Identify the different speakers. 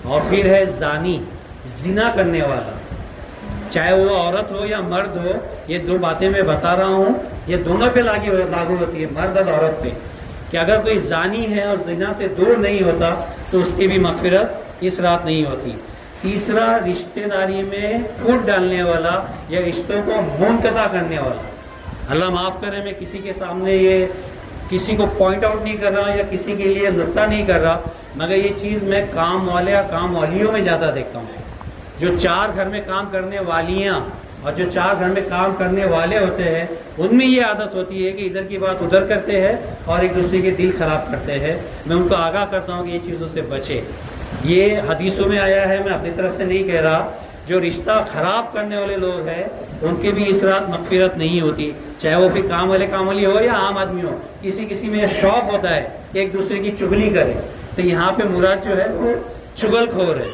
Speaker 1: اور پھر ہے زانی، زنا کرنے والا، چاہے وہ عورت ہو یا مرد ہو. یہ دو باتیں میں بتا رہا ہوں، یہ دونوں پہ لاگو ہوتی ہے، مرد اور عورت پہ، کہ اگر کوئی زانی ہے اور زنا سے دور نہیں ہوتا تو اس کی بھی مغفرت اس رات نہیں ہوتی. تیسرا، رشتہ داری میں پھوٹ ڈالنے والا یا رشتوں کو منقطع کرنے والا. اللہ معاف کرے، میں کسی کے سامنے یہ کسی کو پوائنٹ آؤٹ نہیں کر رہا یا کسی کے لیے نکتہ نہیں کر رہا، مگر یہ چیز میں کام والے یا کام والیوں میں زیادہ دیکھتا ہوں. جو چار گھر میں کام کرنے والیاں اور جو چار گھر میں کام کرنے والے ہوتے ہیں، ان میں یہ عادت ہوتی ہے کہ ادھر کی بات ادھر کرتے ہیں اور ایک دوسرے کے دل خراب کرتے ہیں. میں ان کو آگاہ کرتا ہوں کہ یہ چیزوں سے بچے. یہ حدیثوں میں آیا ہے، میں اپنی طرف سے نہیں کہہ رہا. جو رشتہ خراب کرنے والے لوگ ہیں ان کے بھی اس رات مغفرت نہیں ہوتی، چاہے وہ پھر کام والی ہو یا عام آدمی ہو. کسی میں شوق ہوتا ہے کہ ایک دوسرے کی چگلی کرے، تو یہاں پہ مراد جو ہے وہ چگل خور ہے.